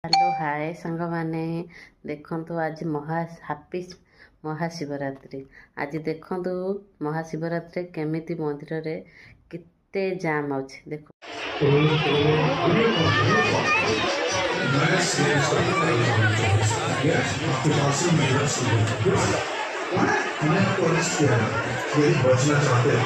Hello hi सांग माने देखंतु आज हापी महाशिवरात्रि। आज देखंतु महाशिवरात्रि केमिति मंदिर रे केते जाम अछि देखो। बचना चाहते हैं।